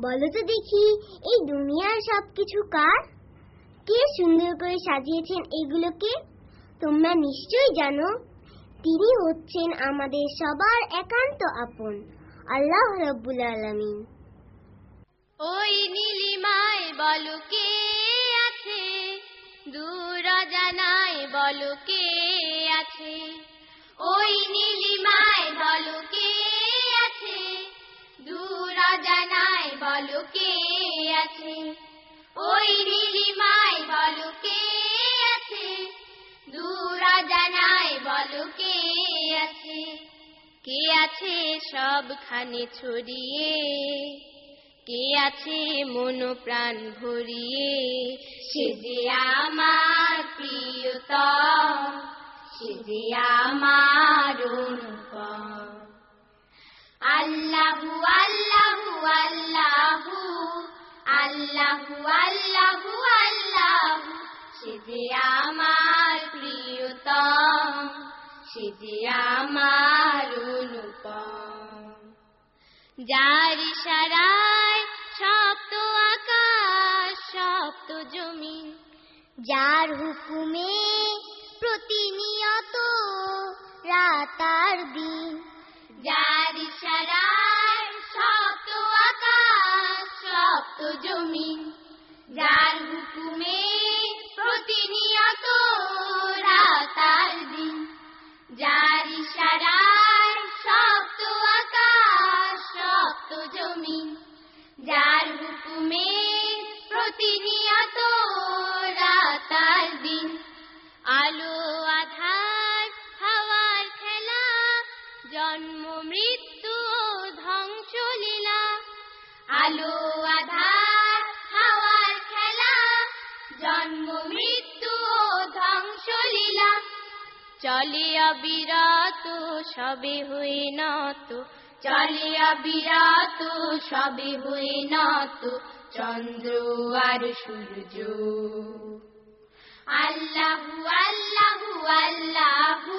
বলো তো দেখি, এই দুনিয়ার সবকিছু কার? কে সুন্দর করে সাজিয়েছেন এগুলোকে? তোমরা নিশ্চয়ই জানো, তিনি হচ্ছেন আমাদের সবার একান্ত আপন আল্লাহ রাব্বুল আলামিন। ওই নীলিমায় বলো কে আছে, দূর অজানায় বলো কে আছে। ওই নীলিমায় বলো কে আছে, দূর অজানায় বলো কে আছে। ওই নীলিমায় বলো কে আছে, দূর অজানায় বলো কে আছে। কে আছে সবখানে ছড়িয়ে, কে আছে মন প্রাণ ভরিয়ে। সে যে আমার প্রিয়তম, সে যে আমার অনুপম। আল্লাহু আল্লাহু আল্লাহু আল্লাহু আল্লাহু আল্লাহু। সে যে আমার প্রিয়তম, সে যে আমার অনুপম। যার ইশারায় সপ্ত আকাশ সপ্ত জমিন, যার হুকুমে প্রতিনিয়ত রাত আর দিন, যার ইশারায় সপ্ত আকাশ সপ্ত জমিন, যার হুকুমে প্রতিনিয়ত রাত আর দিন। যার ইশারায় সপ্ত আকাশ সপ্ত জমিন, যার হুকুমে প্রতিনিয়ত রাত আর দিন। আলো আধার হাওয়ার খেলা, জন্ম মৃত্যু ধ্বংস লীলা। আলো আধার হাওয়ার খেলা, জন্ম মৃত্যু ধ্বংস লীলা। চলে অবিরত সবে হয়ে নত, চলে অবিরত সবে হয়ে নত চন্দ্র আর সূর্য। আল্লাহু আল্লাহু আল্লাহু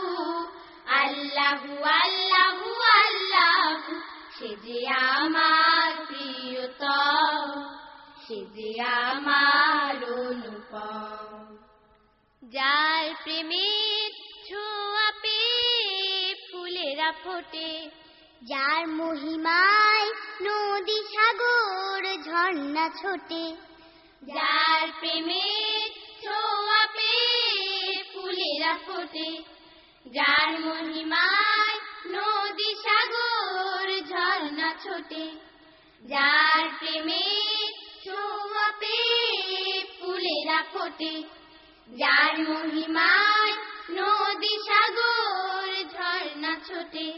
আল্লাহু আল্লাহু আল্লাহু। সে যে আমার প্রিয়তম, সে যে আমার অনুপম। যার প্রেমের ছোঁয়া পেয়ে ফুলেরা ফোটে, যার মহিমায় নদী সাগর ঝর্ণা ছোটে, যার প্রেমের ছোঁয়া পেয়ে ফুলেরা ফোটে। যার মহিমায় নদী সাগর ঝর্ণা ছোটে, যার প্রেমের ছোঁয়া পেয়ে ফুলেরা ফোটে। যার মহিমায় নদী সাগর ঝর্ণা ছোটে।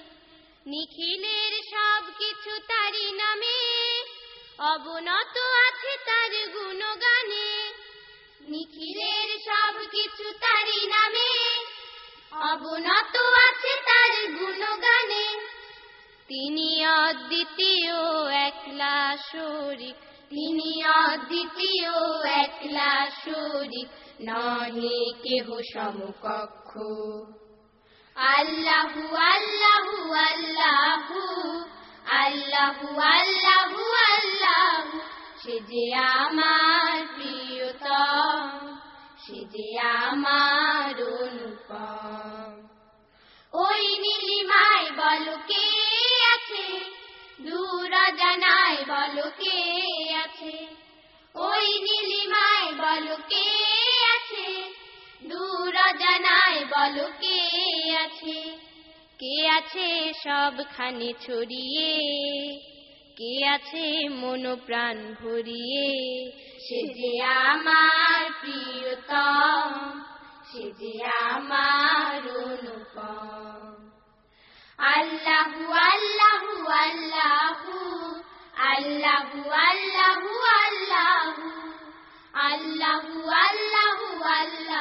নিখিলের সব কিছু তারি নামে, অবনত আছে তার গুণগানে। নিখিলের সব কিছু তারি নামে, অবনত আছে তার গুণগানে। তিনি অদ্বিতীয় একলা শরীক, তিনি অদ্বিতীয় একলা শরীক, নহে কেহ সমকক্ষ। আল্লাহু আল্লাহু আল্লাহু আল্লাহু আল্লাহু আল্লাহু। সে যে আমার প্রিয়তম, সে যে আমার অনুপম। ওই নীলিমায় বলো কে আছে, দূর অজানায় বলো কে আছে। ওই নীলিমায় বলো কে আছে, দূর অজানায় বলো কে আছে। কে আছে সবখানে ছড়িয়ে, কে আছে মন প্রাণ ভরিয়ে। সে যে আমার প্রিয়তম, সে যে আমার অনুপম। আল্লাহু আল্লাহু আল্লাহু আল্লাহু আল্লাহু আল্লাহু আল্লাহু আল্লাহু আল্লাহু।